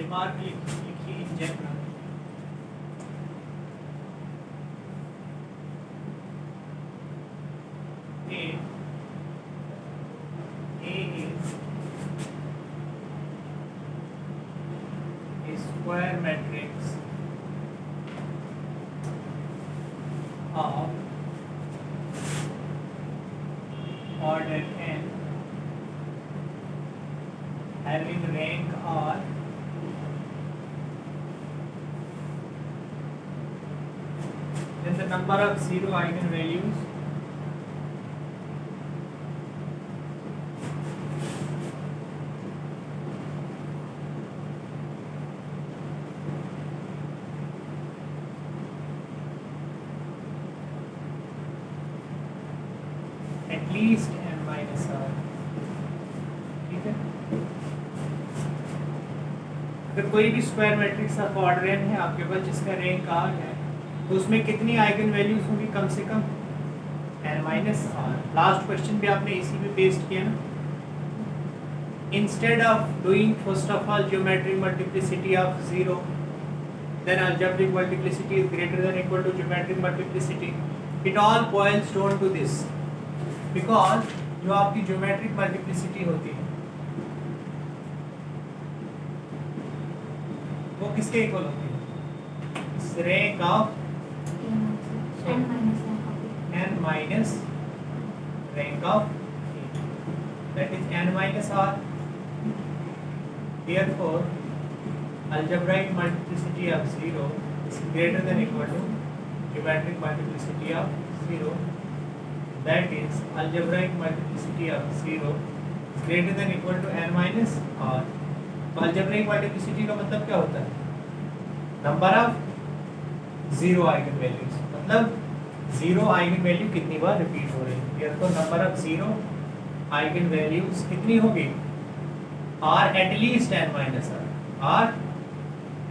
Remark लिखी in general. A is a square matrix of order n having rank R then the number of zero eigenvalues at least n minus r। ठीक है, अगर कोई भी square matrix of order n है आपके पास जिसका rank r है तो उसमें कितनी आइगन वैल्यूज होंगी? कम से कम n minus r। Last question भी आपने इसी में पेस्ट किया ना। Instead of doing first of all geometric multiplicity of 0 then algebraic multiplicity is greater than or equal to geometric multiplicity, it all boils down to this, because जो आपकी geometric multiplicity होती है वो किसके इक्वल होती है? Rank of n minus rank of a, that is n minus r। therefore algebraic multiplicity of 0 is greater than or equal to geometric multiplicity of 0, that is algebraic multiplicity of 0 is greater than or equal to n minus r। तो algebraic multiplicity का मतलब क्या होता है? Number of zero eigen values, मतलब zero eigen value कितनी बार repeat हो रही है। तो number of zero eigen values कितनी होगी? R at least n minus R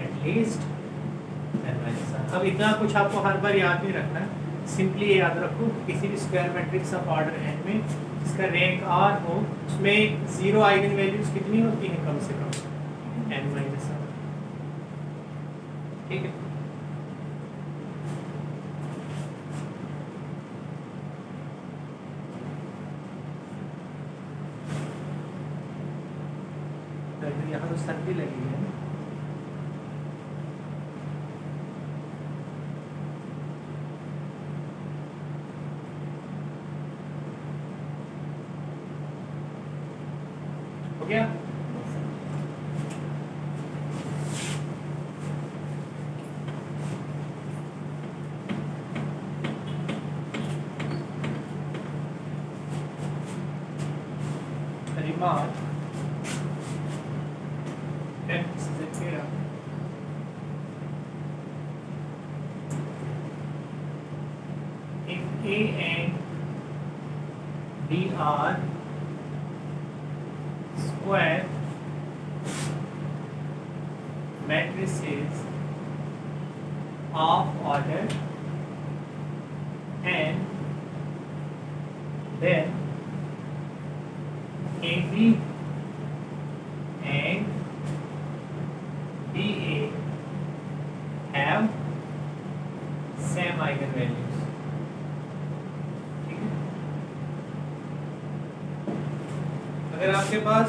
at least n minus R. अब इतना कुछ आपको हर बार याद नहीं रखना है, सिंपली याद रखो किसी भी square matrix of order n में जिसका रैंक r हो उसमें जीरो आइगन वैल्यूज कितनी होती हैं? कम से कम n माइनस आर। ठीक है, यहाँ तो सर्दी लगी है। हो गया? Remark if A and B are square matrices of order n, then AB and BA have same eigenvalues। ठीक है, अगर आपके पास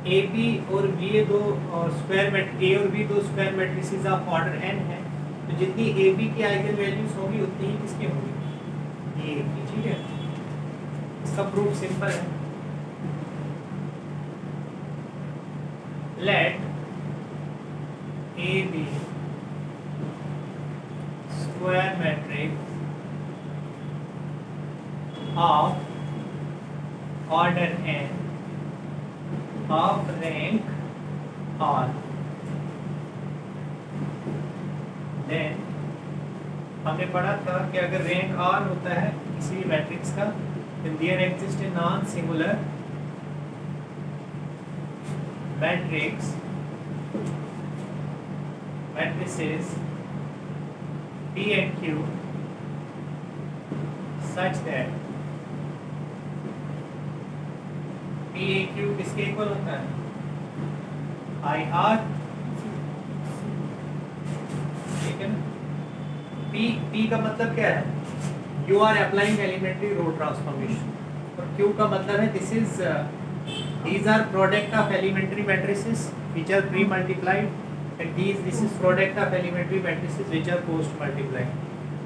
ए बी और बी दो स्क्वायर ए और बी दो square matrices of order n है तो जितनी ए बी की आइगन वैल्यूज होगी उतनी ही किसकी होगी? ए की। ठीक है, इसका प्रूफ सिंपल है। Let A B square matrix of order n of rank r, then हमने पढ़ा था कि अगर रैंक r होता है किसी भी मैट्रिक्स का then there exists a non-singular matrices P and Q such that P A Q किसके इक्वल होता है? आई आर, ठीक है ना। पी का मतलब क्या है, you are applying elementary row transformation, और क्यू का मतलब है this is these are product of elementary matrices which are pre multiplied, and this is product of elementary matrices which are post multiplied.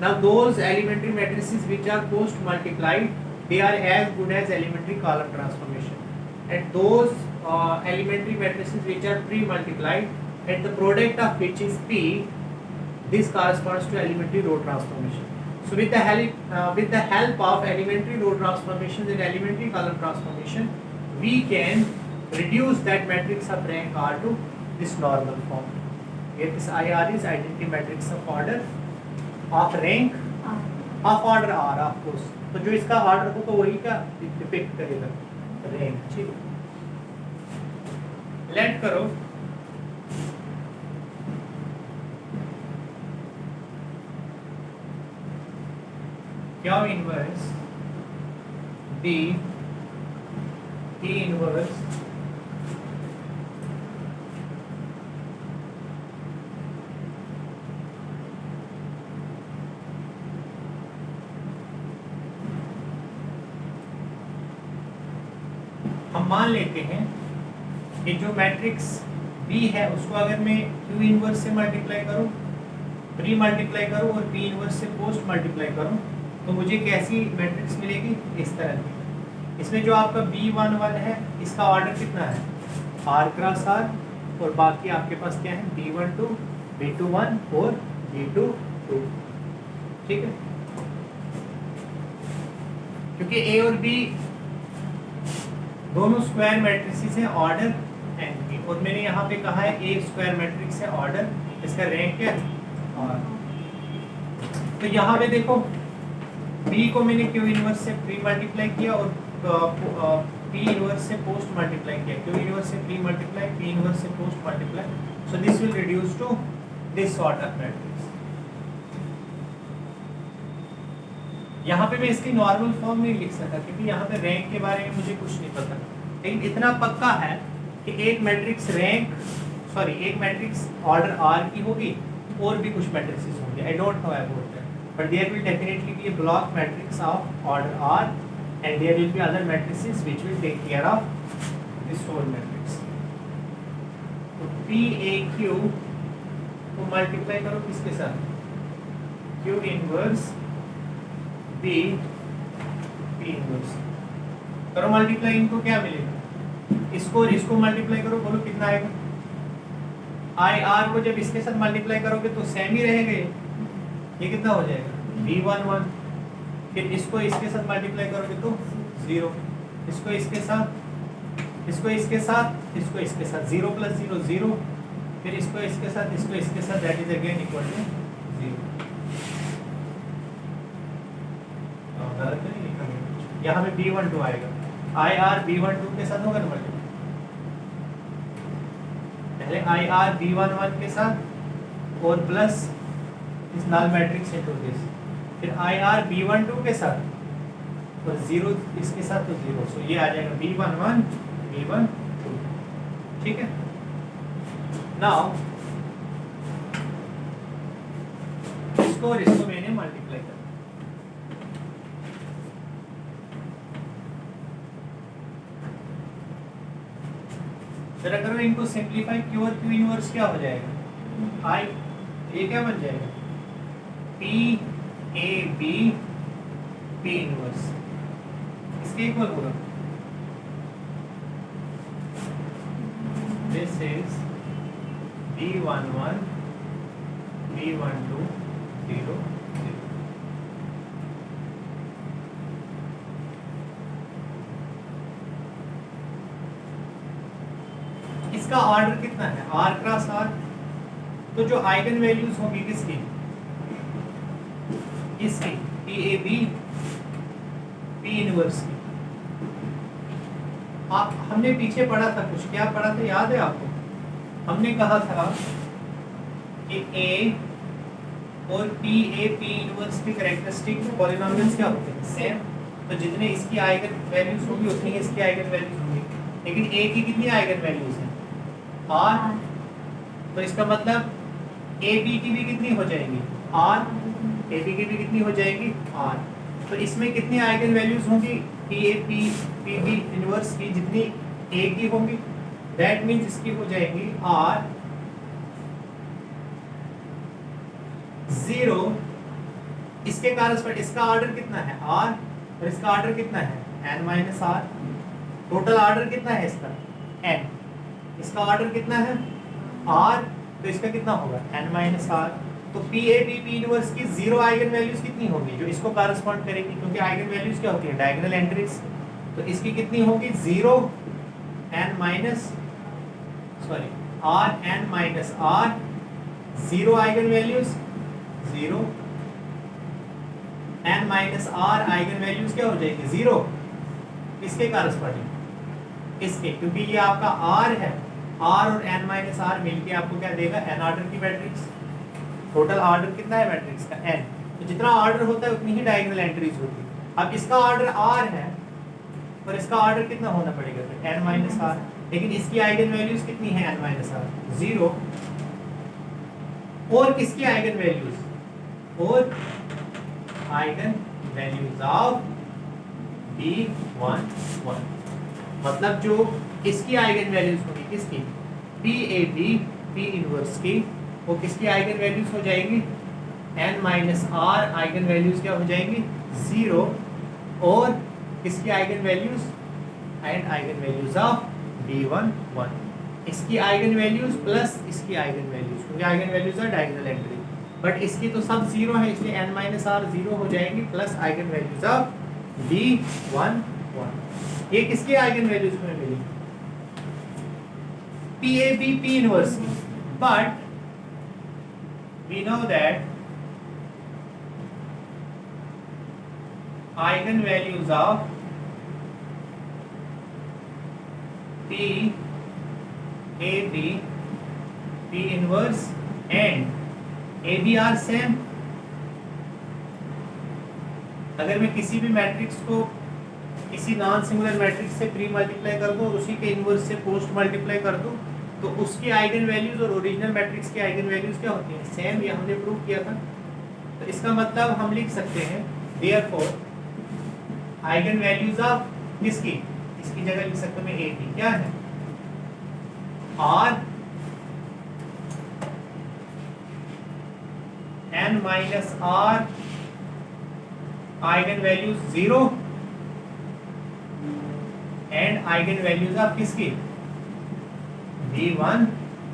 Now those elementary matrices which are post multiplied, they are as good as elementary column transformation, and those elementary matrices which are pre multiplied and the product of which is p, this corresponds to elementary row transformation. So with the help of elementary row transformations and elementary column transformation, we can reduce that matrix of rank R to this normal form. Here this IR is identity matrix of order of rank of order R, of course. तो जो इसका order हो तो वही का depict करेगा rank, ठीक। Late करो क्या इनवर्स डी P inverse हम मान लेते हैं कि जो मैट्रिक्स B है उसको अगर मैं Q इनवर्स से मल्टीप्लाई करूं, प्री मल्टीप्लाई करूं और P इनवर्स से पोस्ट मल्टीप्लाई करूं, तो मुझे कैसी मैट्रिक्स मिलेगी, इस तरह की। इसमें जो आपका B11 है इसका ऑर्डर कितना है, R क्रॉस R, और बाकी आपके पास क्या है B12, B21 और B22, ठीक है। क्योंकि A और B दोनों स्क्वायर मैट्रिसेस हैं ऑर्डर n की, और मैंने यहाँ पे कहा है A स्क्वायर मैट्रिक्स है ऑर्डर, इसका रैंक क्या है R। तो यहाँ पे देखो B को मैंने Q इनवर्स से प्री मल्टीप्लाई किया और P इनवर्स से पोस्ट मल्टीप्लाई किया, Q इनवर्स से प्री मल्टीप्लाई, P इनवर्स से post multiply, so this will reduce to this sort of matrix. यहाँ पे मैं इसकी नॉर्मल फॉर्म नहीं लिख सकता क्योंकि यहाँ पे रैंक के बारे में मुझे कुछ नहीं पता, लेकिन इतना पक्का है कि एक मैट्रिक्स एक मैट्रिक्स ऑर्डर R की होगी और भी कुछ मैट्रिक्स होंगे, I don't know about that, but there will definitely be a block matrix of order R, and there will be other matrices which will take care of this whole matrix. तो PAQ को multiply करो किसके साथ, Q inverse B P inverse करो multiply, इनको क्या मिलेगा, इसको और इसको मल्टीप्लाई करो, बोलो कितना आएगा। IR को जब इसके साथ मल्टीप्लाई करोगे तो सेम ही रहेगा, ये कितना हो जाएगा B11, फिर इसको इसके साथ मल्टीप्लाई करोगे तो 0, इसको इसके साथ, इसको इसके साथ, इसको इसके साथ 0 + 0 0, फिर इसको इसके साथ, इसको इसके साथ, that is again equal to 0। गलत नहीं लिखा मैं, यहाँ पे B12 आएगा, IR B12 के साथ होगा ना मल्टीप्लाई, पहले IR B11 के साथ और प्लस इस नल मैट्रिक्स इनटू दिस, फिर IR B12 के साथ और 0 इसके साथ तो 0, सो ये आ जाएगा B11 B12, ठीक है। नाउ इसको और इसको मैंने मल्टीप्लाई कर, जरा करो इनको सिंप्लीफाई, Q और Q इनवर्स क्या हो जाएगा, I, ये क्या बन जाएगा P A B P inverse, इसके इक्वल होगा, दिस इज B11 B12 0 0। इसका ऑर्डर कितना है, R क्रॉस R, तो जो आइगन वैल्यूज होंगी किसकी, इसकी PAB P इनवर्स की, आप हमने पीछे पढ़ा था कुछ, क्या पढ़ा था याद है आपको, हमने कहा था कि A और P इनवर्स की कैरेक्टरिस्टिक में पॉलिनोमियल्स क्या होते हैं, सेम, तो जितने इसकी आइगन वैल्यूज होंगी उतनी इसकी आइगन वैल्यूज होंगी, लेकिन A की कितनी आइगन वैल्यूज हैं आर, तो इसका मतलब ए बी की भी कितनी हो जाएंगी आर, ए बी की भी कितनी हो जाएंगी आर। तो इसमें कितनी आइगन वैल्यूज होंगी P A P P B inverse की, जितनी ए की होंगी, दैट मीन्स इसकी हो जाएंगी आर 0। इसके कारण इसका ऑर्डर कितना है आर, और इसका ऑर्डर कितना है n minus R. Total order कितना है इसका एन, इसका ऑर्डर कितना है आर, तो इसका कितना होगा एन माइनस आर। तो P A B P inverse की 0 आइगन वैल्यूज कितनी होगी जो इसको कॉरेस्पॉन्ड करेगी, क्योंकि आइगन वैल्यूज क्या होती है डायगोनल एंट्रीज। तो इसकी कितनी होगी 0 n minus sorry R n minus R, 0 eigen values 0 n minus R eigen values क्या हो जाएगी 0। इसके कॉरेस्पॉन्डिंग इसके, क्योंकि ये आपका आर है, आर और एन माइनस आर मिलके आपको क्या देगा एन ऑर्डर की मैट्रिक्स। टोटल ऑर्डर कितना है मैट्रिक्स का एन, तो जितना ऑर्डर होता है उतनी ही डायगोनल एंट्रीज होती है। अब इसका ऑर्डर आर है और इसका ऑर्डर कितना होना पड़ेगा फिर एन माइनस आर, लेकिन इसकी आइगन वैल्यूज कितनी है एन माइनस आर 0। और किसकी आइगन वैल्यूज, और आइगन वैल्यूज ऑफ B11, मतलब जो इसकी आइगन वैल्यूज होगी किसकी P A B P inverse की, वो किसकी आइगन वैल्यूज हो जाएंगी n minus R eigen values क्या हो जाएंगी 0, और किसकी eigen values and eigen values of B11, इसकी आइगन वैल्यूज प्लस इसकी आइगन वैल्यूज, क्योंकि आइगन वैल्यूज है डायगोनल एंट्री, बट इसकी तो सब 0 है इसलिए n माइनस आर 0 हो जाएंगी plus eigen values of B11। ये किसकी आइगन वैल्यूज में मिली P A B P inverse की, but we know that eigen values of P A B P inverse and A B are same। अगर मैं किसी भी मैट्रिक्स को किसी नॉन सिंगुलर मैट्रिक्स से प्री मल्टीप्लाई कर दूं और उसी के इनवर्स से पोस्ट मल्टीप्लाई कर दूं, तो उसकी आइगन वैल्यूज और ओरिजिनल मैट्रिक्स की आइगन वैल्यूज क्या होती हैं सेम, ये हमने प्रूव किया था। तो इसका मतलब हम लिख सकते हैं देयरफॉर आइगन वैल्यूज ऑफ किसकी, इसकी जगह लिख सकते हैं ए की क्या है R n minus R eigen values 0 and eigen values of किसकी B11।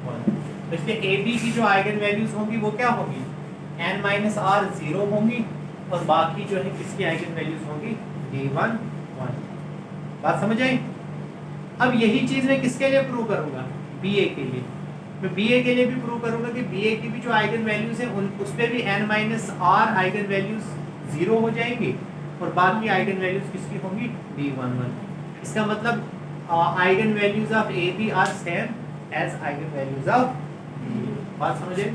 तो इसलिए AB की जो आइगन वैल्यूज होंगी वो क्या होगी n माइनस आर 0 होंगी, और बाकी जो है किसकी आइगन वैल्यूज होंगी B11। बात समझ आई। अब यही चीज मैं किसके लिए प्रूव करूंगा BA के लिए, मैं BA के लिए भी प्रूव करूंगा कि BA की भी जो आइगन वैल्यूज है उन उस पे भी n minus R eigen values 0 हो जाएंगी, और बाकी आइगन वैल्यूज किसकी होंगी B11। इसका मतलब eigen values of AB are same as eigen values of B। बात समझे।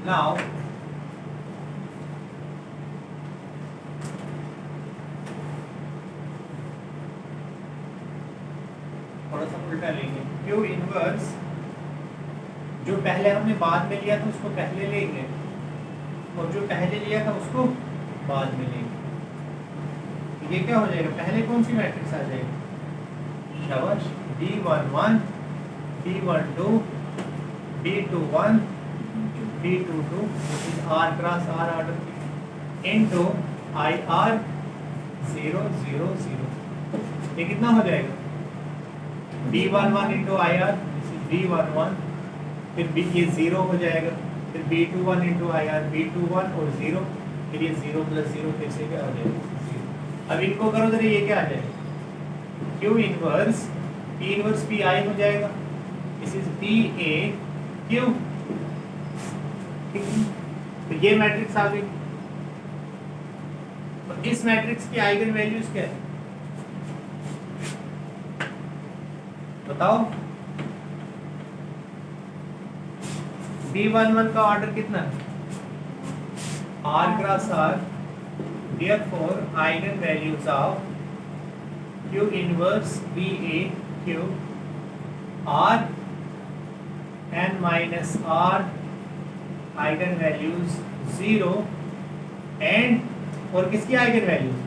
नाउ थोड़ा सा उल्टा लेंगे, क्यू इनवर्स जो पहले हमने बाद में लिया था उसको पहले लेंगे, और जो पहले लिया था उसको बाद में लेंगे। ये क्या हो जाएगा, पहले कौन सी मैट्रिक्स आ जाएगी शाबाश B11 B12 B21 B22 R cross R order into IR 0 0 0। ये कितना हो जाएगा B11 इंटू IR B11, फिर ये 0 हो जाएगा, फिर B21 इंटू IR B21 और 0, फिर ये 0 प्लस 0 फिर से क्या हो जाएगा 0। अब इनको करो जरा, ये क्या आ जाएगा Q inverse P inverse PI हो जाएगा, दिस इज PA Q। तो ये मैट्रिक्स आ गई। तो इस मैट्रिक्स की आइगन वैल्यूज क्या है बताओ। B11 का ऑर्डर कितना है R cross R therefore eigenvalues of Q inverse BA Q are n minus r eigenvalues 0 and और किसकी eigenvalues?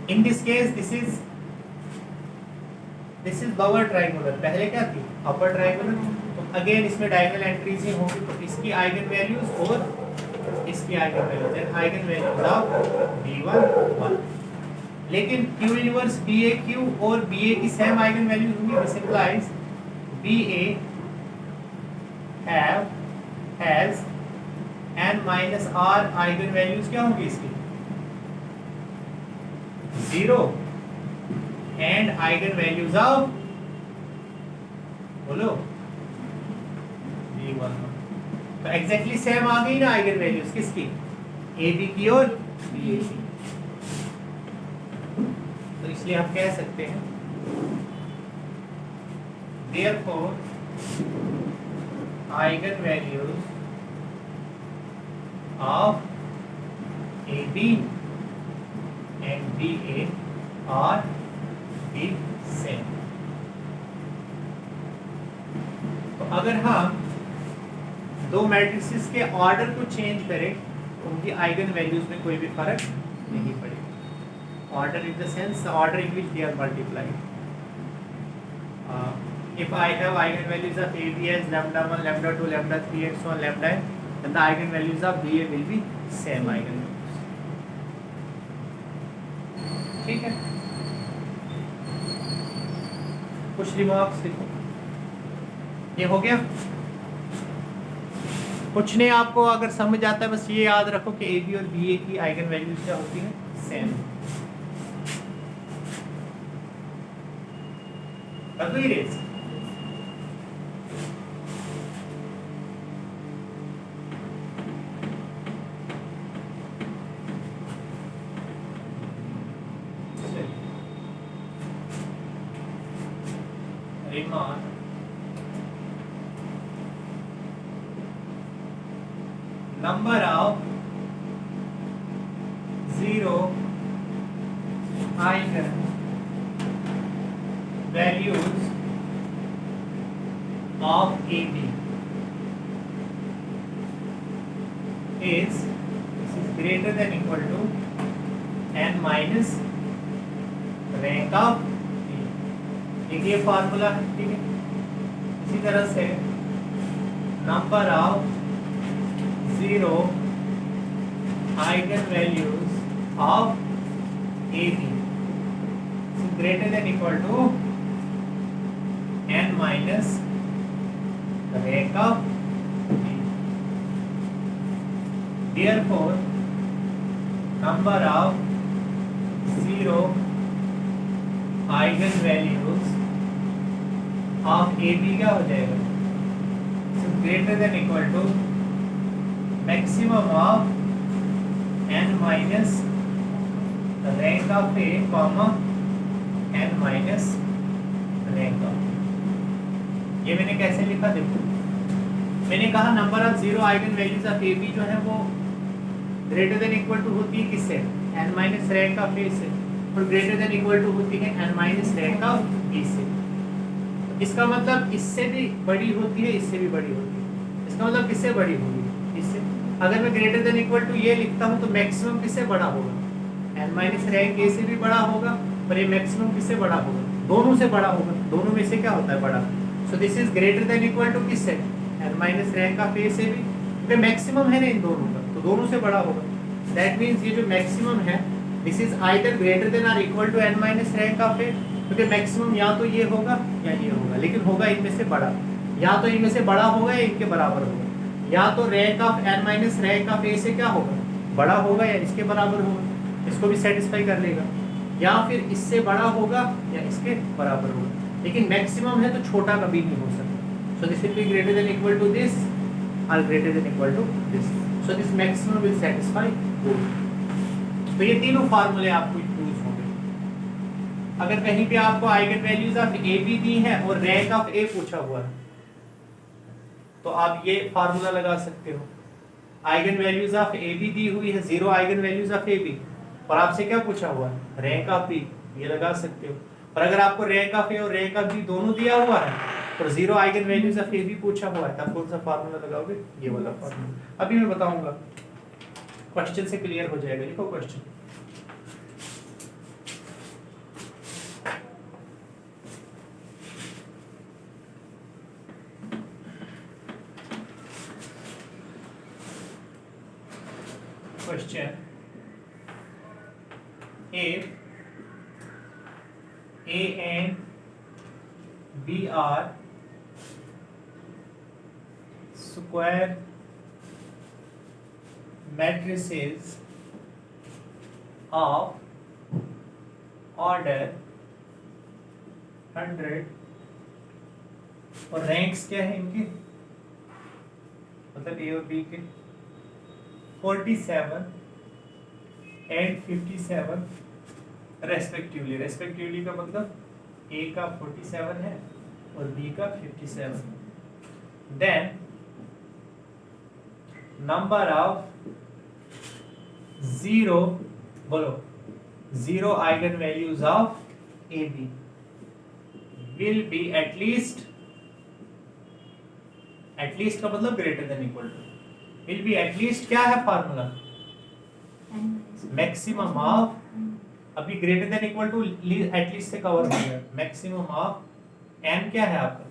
In this case this is lower triangular, पहले क्या थी upper triangular, तो अगेन इसमें डायगोनल एंट्रीज ही होंगी, तो इसकी आइगन वैल्यूज और इसकी eigen values and eigen values of b1 1। लेकिन q इनवर्स BAQ और BA की सेम आइगन वैल्यूज होंगी, this implies BA has n minus r eigen values क्या होंगी इसकी 0 एंड आइगन वैल्यूज ऑफ बोलो b1। तो एग्जैक्टली सेम आ गई ना आइगन वैल्यूज किसकी AB की और BA की, तो इसलिए हम कह सकते हैं therefore eigen values of AB and BA are the same। तो अगर हम दो मैट्रिसेस के ऑर्डर को चेंज करें तो उनकी आइगन वैल्यूज में कोई भी फर्क नहीं पड़ेगा। Order in the sense the order in which they are multiplied. if I have eigenvalues of AB as lambda 1, lambda 2, lambda 3 and so on lambda n, then the eigenvalues of BA will be same eigenvalues। ठीक है, कुछ remarks लिखो। ये हो गया, कुछ नहीं, आपको अगर समझ आता है बस ये याद रखो कि AB और BA की आइगन वैल्यूज क्या होती है same. Agreed. remark number of zero eigen values of AB is greater than equal to n minus rank of एक ये फार्मूला है, ठीक है। इसी तरह से number of zero eigen values of AB greater than equal to n minus rank of B। Therefore number of zero eigen values of AB क्या हो जाएगा greater than equal to maximum of n minus rank of A comma n minus rank of. ये मैंने कैसे लिखा देखो, मैंने कहा number of zero eigen values of AB जो है वो ग्रेटर देन इक्वल टू होती है किससे n minus rank of A से, और ग्रेटर देन इक्वल टू होती है n minus rank of B से। इसका मतलब इससे भी बड़ी होती है, इससे भी बड़ी होती है। इसका मतलब किससे बड़ी होगी इससे। अगर मैं ग्रेटर देन इक्वल टू ये लिखता हूँ तो मैक्सिमम किससे बड़ा होगा n माइनस रैंक A से भी बड़ा होगा, और ये मैक्सिमम किससे बड़ा होगा दोनों से बड़ा होगा। दोनों में से क्या होता है बड़ा, so this is greater than equal to किससे n minus rank of A से भी, क्योंकि मैक्सिमम है ना इन दोनों का, तो दोनों से बड़ा होगा। दैट मीन्स ये जो मैक्सिमम है this is either greater than और equal to n minus rank of A, क्योंकि मैक्सिमम या तो ये होगा या ये होगा, लेकिन होगा इनमें से बड़ा। या तो इनमें से बड़ा होगा या इनके बराबर होगा। या तो rank of n minus rank of A से क्या होगा बड़ा होगा या इसके बराबर होगा, इसको भी सेटिस्फाई कर लेगा। या फिर इससे बड़ा होगा या इसके बराबर होगा, लेकिन मैक्सिमम है तो छोटा कभी नहीं हो सकता। So this will be greater than equal to this और greater than equal to this, so this maximum will satisfy both. तो ये तीनों फार्मूले आपको यूज होंगे। अगर कहीं पे आपको आइगन वैल्यूज ऑफ AB दी है और रैंक ऑफ A पूछा हुआ है तो आप ये फार्मूला लगा सकते हो eigen values of A B दी हुई है, 0 eigen values of A B, और आपसे क्या पूछा हुआ है, रैंक ऑफ बी, ये लगा सकते हो। और अगर आपको रैंक ऑफ ए और रैंक ऑफ बी दोनों दिया हुआ है और 0 eigen values of A B पूछा हुआ है, तब कौन सा फार्मूला लगाओगे, ये वाला फार्मूला। अभी मैं बताऊंगा, क्वेश्चन से क्लियर हो जाएगा। लिखो question. Question: If A and B are square matrices of order 100 और रैंक्स क्या है इनके, मतलब ए और बी के 47 एंड 57 रेस्पेक्टिवली। रेस्पेक्टिवली का मतलब ए का 47 है और बी का 57। देन नंबर ऑफ 0, बोलो 0 eigen values of A B will be at least का मतलब greater than equal to, will be at least क्या है फार्मूला, मैक्सिमम ऑफ, अभी greater than equal to at least से कवर हो गया, मैक्सिमम ऑफ एन क्या है आपका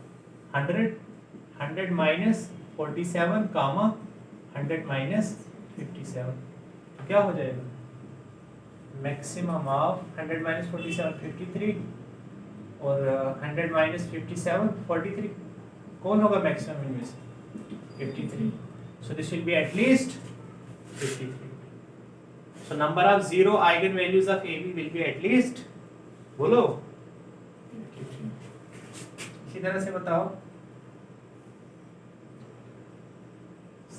100 माइनस 47 कामा 100 माइनस 57, तो क्या हो जाएगा, मैक्सिमम ऑफ 100 माइनस 47 53 और 100 माइनस 57 43, कौन होगा मैक्सिमम इनमें से 53, so this will be at least 53. So number of 0 eigen values of AB will be at least, बोलो 53. इसी तरह से बताओ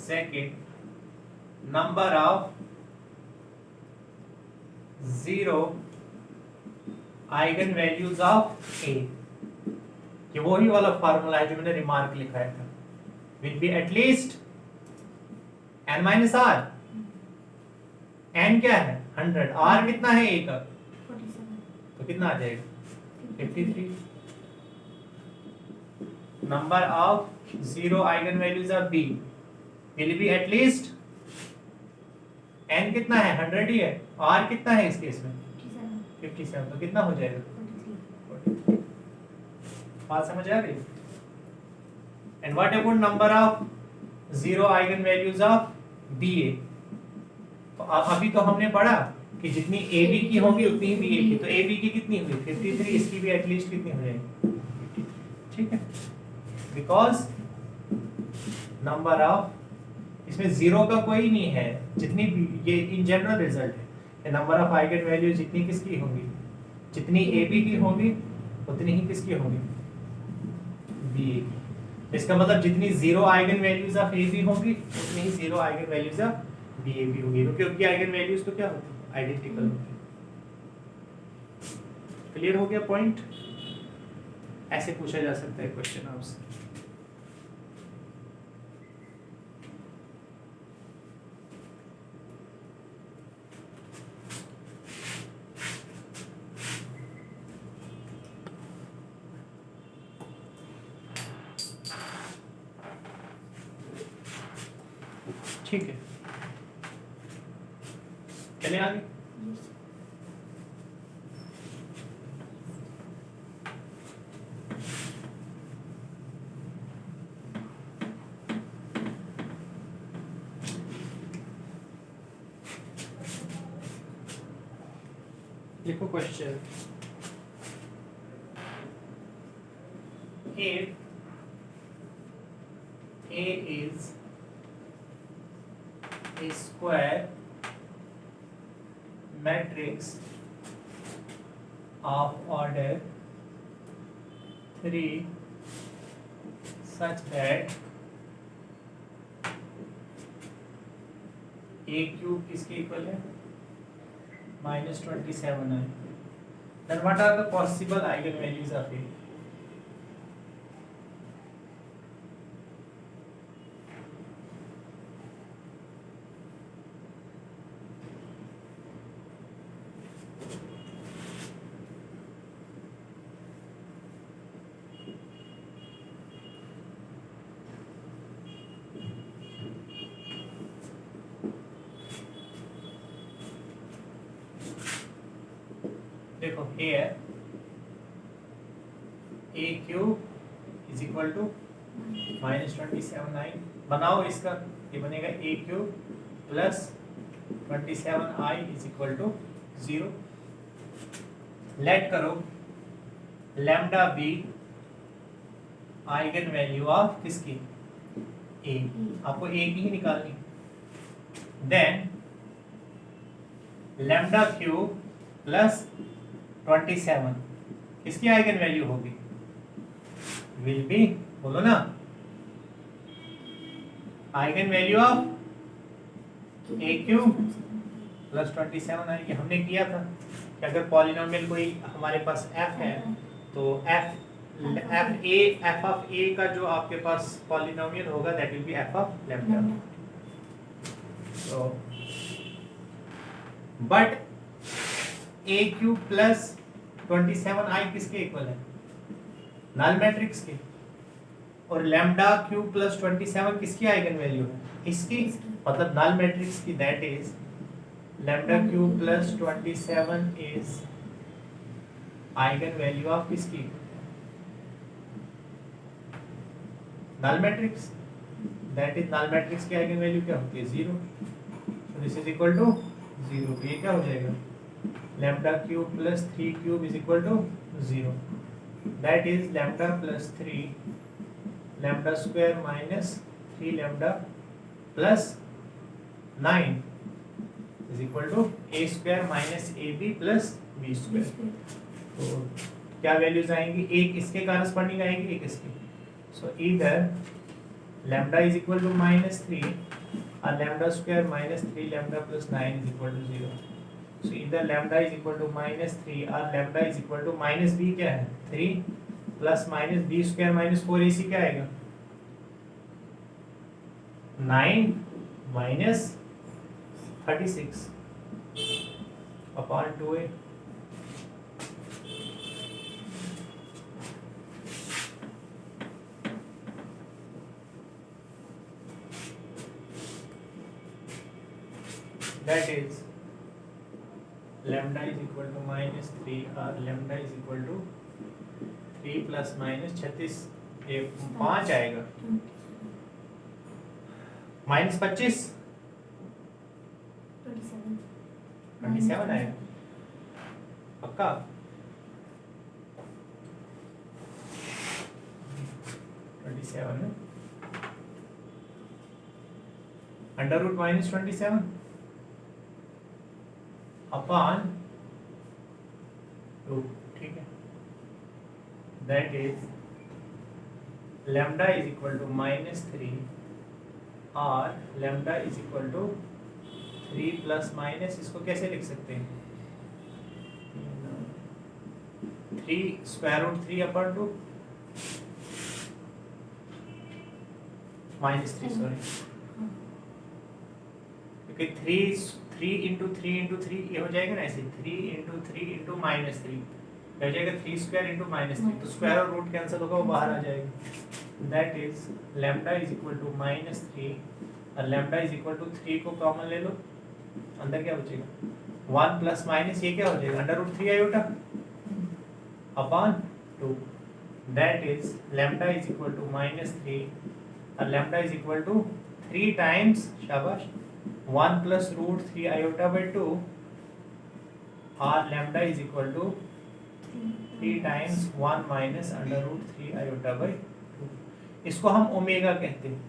second, number of 0 eigen values of A, ये वही वाला फार्मूला है जो मैंने रिमार्क लिखाया था, will be at least n minus R, n क्या है 100, r कितना है a का 47, तो कितना आ जाएगा 53। Number of 0 eigen values of b will be at least, n कितना है 100 ही है, r कितना है इस केस में 57, तो कितना हो जाएगा 43। बात समझ आ रही? And what about number of 0 eigen values of B A, तो अभी तो हमने पढ़ा कि जितनी ए बी की होंगी उतनी ही बी ए की, तो ए बी की कितनी हुई 53, इसकी भी एटलीस्ट कितनी हो जाएगी 53, ठीक है, बिकॉज नंबर ऑफ, इसमें 0 का कोई नहीं है, जितनी ये इन जनरल रिजल्ट है, नंबर ऑफ आइगन वैल्यू जितनी किसकी होंगी, जितनी ए बी की होंगी उतनी ही किसकी होंगी बी ए की, इसका मतलब जितनी 0 eigen values of A B होंगी उतनी ही 0 eigen values of B A B होंगी, क्योंकि उनकी आइगन वैल्यूज तो क्या होती है आइडेंटिकल होती है। क्लियर हो गया पॉइंट? ऐसे पूछा जा सकता है क्वेश्चन आपसे। ठीक है, चले आगे। लिखो question, if A is a square matrix of order 3 such that a cube किसके इक्वल है -27 है, then what are the possible eigenvalues of A? देखो ए है A cube is equal to -27i, बनाओ इसका, ये बनेगा A cube plus 27i is equal to 0। Let करो lambda be eigen value of किसकी, ए, आपको ए की ही निकालनी। देन लैम्डा क्यूब प्लस 27 किसकी आइगन वैल्यू होगी, विल बी, बोलो ना, eigen value of A cube plus 27 आई। कि हमने किया था कि अगर पॉलिनोमियल कोई हमारे पास f है तो f ऑफ a का जो आपके पास पॉलिनोमियल होगा that will be f of lambda. तो but a cube plus 27i किसके इक्वल है, नल मैट्रिक्स के, और लैम्डा क्यूब प्लस 27 किसकी आइगन वैल्यू है, इसकी, मतलब नल मैट्रिक्स की, that is lambda cube plus 27 is eigen value of किसकी, null matrix, that is null matrix की आइगन वैल्यू क्या होती है, 0। So this is equal to 0। ये क्या हो जाएगा, lambda cube plus 3 cube is equal to 0, that is lambda plus 3 lambda square minus 3 lambda plus 9 is equal to A square minus A B plus B square. तो क्या values आएंगी, एक इसके corresponding आएगी, एक इसकी। सो इधर लैम्डा इज इक्वल टू -3 और lambda square minus 3 lambda plus 9 is equal to 0। So इधर लैम्डा इज इक्वल टू -3 और lambda is equal to minus B क्या है 3 plus minus B square minus 4ac क्या आएगा 9 minus 36 upon 2a। That is lambda is equal to -3 और lambda is equal to 3 plus minus 36 ये 5 आएगा -25 27 आएगा पक्का। अंडर रूट -27 अपॉन 2, ठीक है। That is lambda is equal to -3 और lambda is equal to 3 plus minus, इसको कैसे लिख सकते हैं 3 स्क्वायर रूट 3 अपॉन 2 -3 सॉरी, क्योंकि 3 इंटू 3 इंटू 3 ये हो जाएगा ना ऐसे 3 इंटू 3 इंटू -3 हो जाएगा 3 स्क्वायर इंटू -3, तो स्क्वायर और रूट कैंसिल होगा वो बाहर आ जाएगा। That is lambda is equal to -3 और लैम्डा इज इक्वल टू 3 को कॉमन ले लो, अंदर क्या बचेगा 1 प्लस माइनस ये क्या हो जाएगा under root 3 iota upon 2। That is lambda is equal to -3 और lambda is equal to 3 times शाबाश 1 प्लस रूट 3 आयोटा बाई 2 और lambda is equal to 3 times 1 minus under root 3 iota by 2। इसको हम omega कहते हैं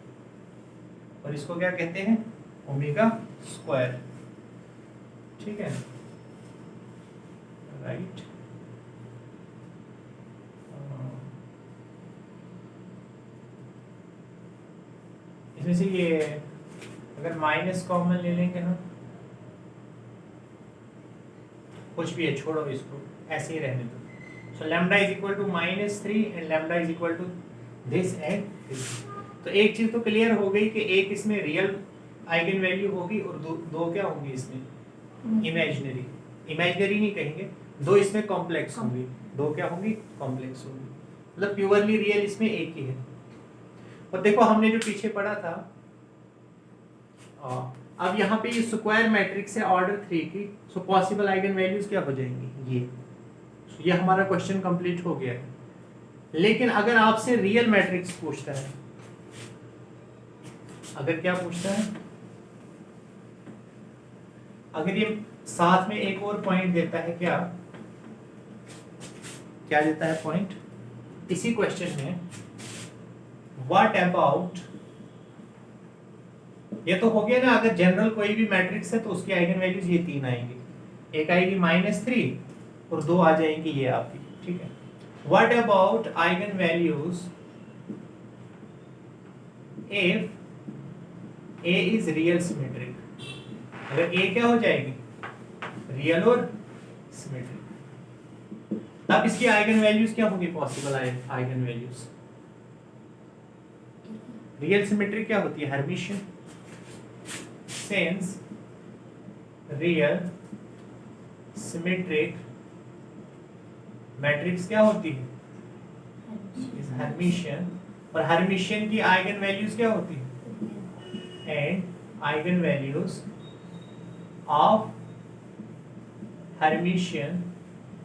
और इसको क्या कहते हैं ओमेगा स्क्वायर, ठीक है राइट। इसमें से ये अगर माइनस कॉमन ले लेंगे हम, कुछ भी है छोड़ो इसको ऐसे ही रहने दो। So lambda is equal to -3 and lambda is equal to this and this. तो एक चीज तो क्लियर हो गई कि एक इसमें रियल आइगन वैल्यू होगी और दो क्या होंगी इसमें इमेजिनरी। इमेजिनरी नहीं कहेंगे, दो इसमें कॉम्प्लेक्स होंगी, दो क्या होंगी कॉम्प्लेक्स होंगी, मतलब प्योरली रियल इसमें एक ही है। और देखो हमने जो पीछे पढ़ा था अब यहाँ पे ये स्क्वायर मैट्रिक्स है ऑर्डर 3 की, सो पॉसिबल आइगन वैल्यूज क्या हो जाएंगी ये ये हमारा क्वेश्चन कंप्लीट हो गया है। लेकिन अगर आपसे रियल मैट्रिक्स पूछता है, अगर क्या पूछता है, अगर ये साथ में एक और पॉइंट देता है, क्या क्या देता है पॉइंट इसी क्वेश्चन में, व्हाट अबाउट, ये तो हो गया ना, अगर जनरल कोई भी मैट्रिक्स है तो उसकी आइगन वैल्यूज ये 3 आएंगी, एक आएगी -3 और 2 आ जाएंगी ये आपकी, ठीक है। What about eigen values if A is real symmetric, अगर A क्या हो जाएगी, रियल और सिमेट्रिक, तब इसकी आइगन वैल्यूज क्या होंगी, possible eigen values. Real symmetric क्या होती है, Hermitian, since real symmetric matrix क्या होती है, इज हर्मिशियन, और हर्मिशियन की आइगन वैल्यूज क्या होती है, and eigen values of Hermitian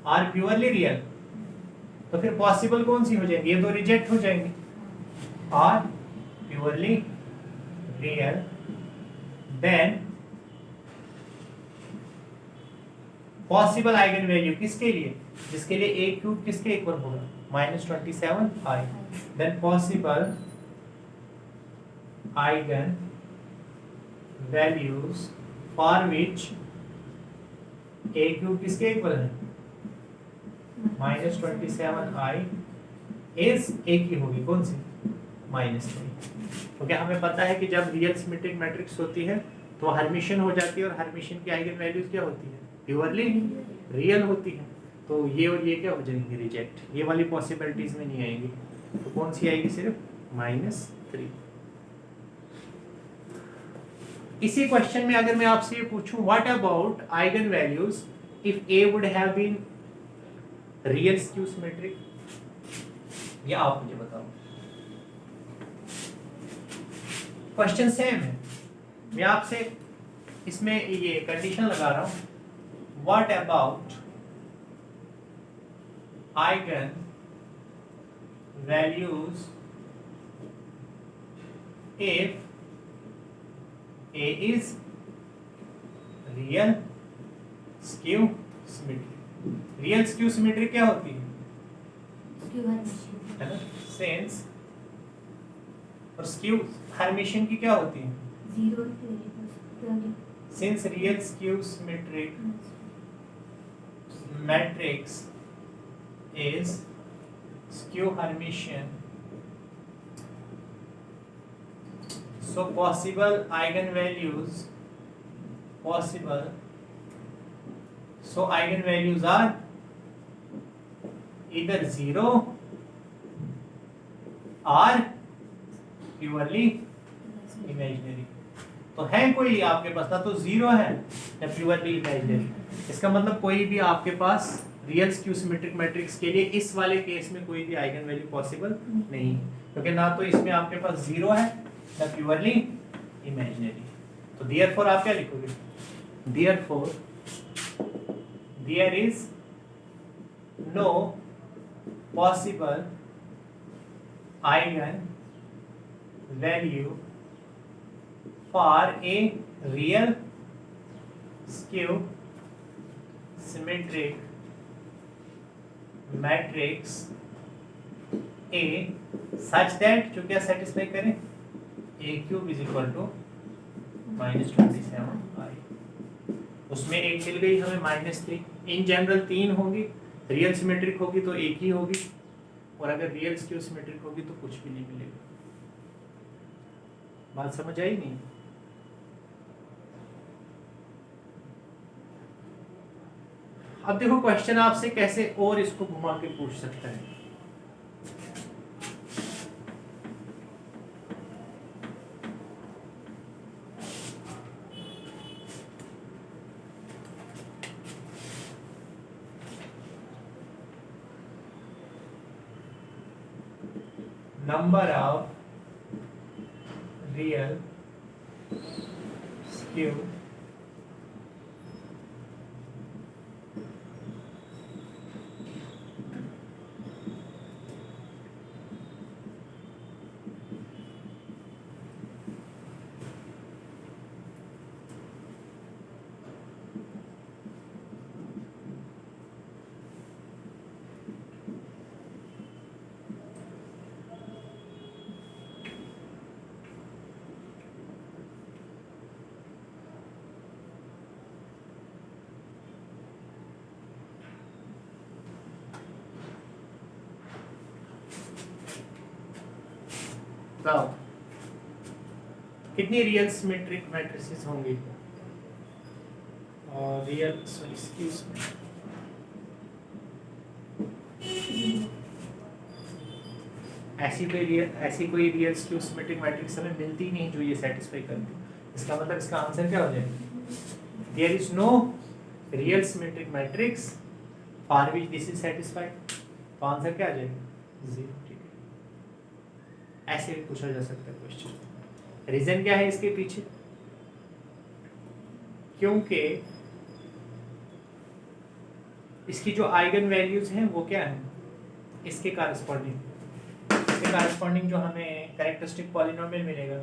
are purely real. तो फिर पॉसिबल कौन सी हो जाएंगी, ये तो रिजेक्ट हो जाएंगी, are purely real, then possible eigen value किसके लिए, जिसके लिए a क्यूब किसके इक्वल होगा, -27i, then possible eigen values for which a cube किसके इक्वल है, -27i इज a की होगी कौन सी, -3, क्योंकि हमें पता है कि जब रियल सिमेट्रिक मैट्रिक्स होती है तो हर्मिशियन हो जाती है, और हर्मिशियन की आइगन वैल्यूज क्या होती है, प्योरली रियल होती है। तो ये और ये क्या हो जाएंगे, रिजेक्ट, ये वाली पॉसिबिलिटीज में नहीं आएंगी, तो कौन सी आएगी, सिर्फ -3। इसी क्वेश्चन में अगर मैं आपसे ये पूछूं, what about eigen values if A would have been real skew symmetric, ये आप मुझे बताओ। क्वेश्चन सेम है, मैं आपसे इसमें ये कंडीशन लगा रहा हूं, what about eigen values if A is real skew symmetric। Real skew symmetric क्या होती है, है ना, सेंस, और स्क्यू हर्मिशियन की क्या होती है, since real skew symmetric matrix is skew Hermitian, so possible eigenvalues, so eigenvalues are either 0 or purely imaginary। तो है कोई आपके पास, ना तो 0 है या प्योरली इमेजिनरी, इसका मतलब कोई भी आपके पास रियल स्क्यू सिमेट्रिक मैट्रिक्स के लिए इस वाले केस में कोई भी आइगन वैल्यू पॉसिबल नहीं, क्योंकि ना तो इसमें आपके पास 0 है ना प्योरली इमेजिनरी। तो देयरफॉर आप क्या लिखोगे, therefore there is no possible eigen value for a real skew symmetric matrix A such that जो क्या सेटिस्फाई करें, a cube is equal to -27i, उसमें एक मिल गई हमें -3, इन जनरल 3 होगी, रियल सिमेट्रिक होगी तो एक ही होगी, और अगर रियल स्क्यू सिमेट्रिक होगी तो कुछ भी नहीं मिलेगा। बात समझ आई नहीं, अब देखो क्वेश्चन आपसे कैसे और इसको घुमा के पूछ सकता है। number of real skew बताओ कितनी रियल सिमेट्रिक मैट्रिसेस होंगी? और रियल सॉरी एक्सक्यूज मी, ऐसी कोई रियल स्क्यू सिमेट्रिक मैट्रिक्स हमें मिलती नहीं जो ये सेटिस्फाई करती। इसका मतलब इसका आंसर क्या हो जाएगा? There is no real symmetric matrix for which this is satisfied. तो आंसर क्या आ जाएगा? 0। ठीक है, ऐसे भी पूछा जा सकता है क्वेश्चन। रीजन क्या है इसके पीछे? क्योंकि इसकी जो आइगन वैल्यूज हैं वो क्या है, इसके कारस्पॉन्डिंग जो हमें कैरेक्टरिस्टिक पॉलिनोमियल मिलेगा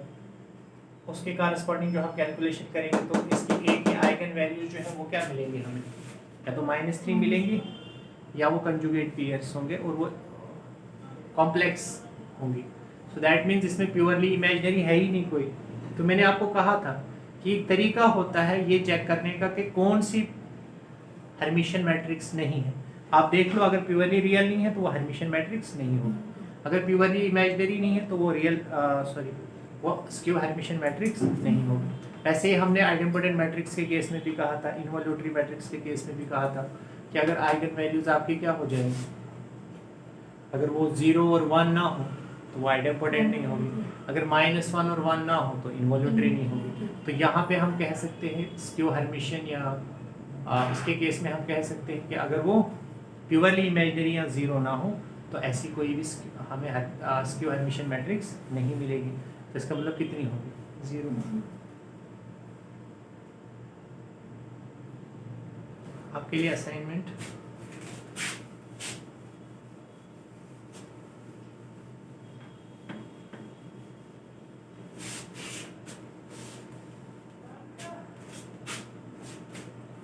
उसके कारस्पॉन्डिंग जो हम कैलकुलेशन करेंगे तो इसकी ए की आइगन वैल्यूज जो है वो क्या मिलेंगी हमें? या तो -3 मिलेंगी या वो कंजुगेट पेयर्स होंगे और वो कॉम्प्लेक्स होंगी। सो दैट मीन्स इसमें प्योरली इमेजिनरी है ही नहीं कोई। तो मैंने आपको कहा था कि एक तरीका होता है ये चेक करने का कि कौन सी हर्मिशियन मैट्रिक्स नहीं है। आप देख लो, अगर प्योरली रियल नहीं है तो वो हर्मिशियन मैट्रिक्स नहीं होगी, अगर प्योरली इमेजिनरी नहीं है तो वो वो स्क्यू हर्मिशियन मैट्रिक्स नहीं होगी। वैसे ही हमने आइडेम्पोटेंट मैट्रिक्स के केस में भी कहा था, इनवॉल्यूटरी मैट्रिक्स के केस में भी कहा था कि अगर आइगन वैल्यूज आपकी क्या हो जाएंगी, अगर वो 0 और 1 ना हो तो वो आइडेम्पोटेंट नहीं होगी, अगर -1 और 1 ना हो तो इनवॉल्यूटरी नहीं होगी। तो यहाँ पे हम कह सकते हैं स्क्यू हर्मिशियन, या इसके केस में हम कह सकते हैं कि अगर वो प्योरली इमेजिनरी या 0 ना हो तो ऐसी कोई भी हमें स्क्यू हर्मिशियन मैट्रिक्स नहीं मिलेगी। तो इसका मतलब कितनी होगी? 0। आपके लिए assignment,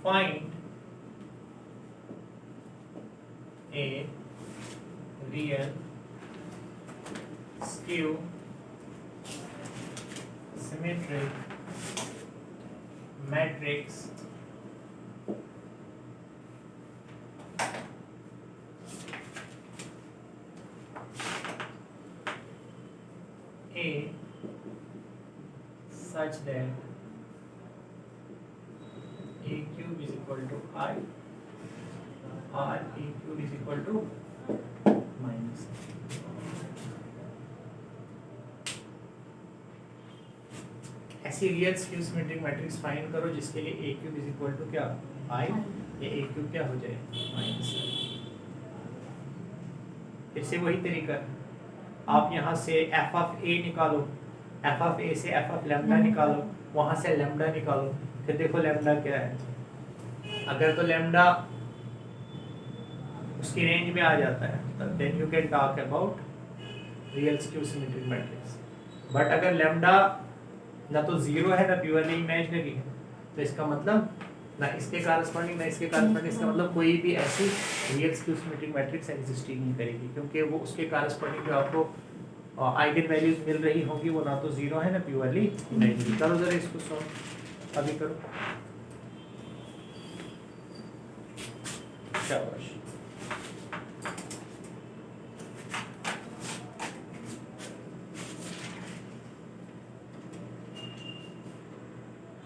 find a real skew symmetric matrix A such that A cube is equal to I or A cube is equal to minus। ऐसी real skew symmetric matrix find करो जिसके लिए A cube is equal to क्या? I, या A cube क्या हो जाए? Minus. फिर से वही तरीका, आप यहाँ से f ऑफ A निकालो, f ऑफ A से f ऑफ लैम्डा निकालो, वहाँ से लैम्डा निकालो, फिर देखो लैम्डा क्या है। अगर तो लैम्डा उसकी रेंज में आ जाता है तो then you can talk about real skew symmetric matrix. But अगर लैम्डा ना तो 0 है ना प्योरली इमेजिनरी है तो इसका मतलब ना इसके कारस्पॉन्डिंग ना इसके कारस्पॉन्डिंग, इसका मतलब कोई भी ऐसी real skew symmetric matrix exist ही नहीं करेगी, क्योंकि वो उसके कारस्पॉन्डिंग जो आपको आइगन वैल्यूज मिल रही होंगी वो ना तो 0 है ना प्योरली इमेजिनरी। करो जरा इसको सॉल्व, अभी करो। शाबाश।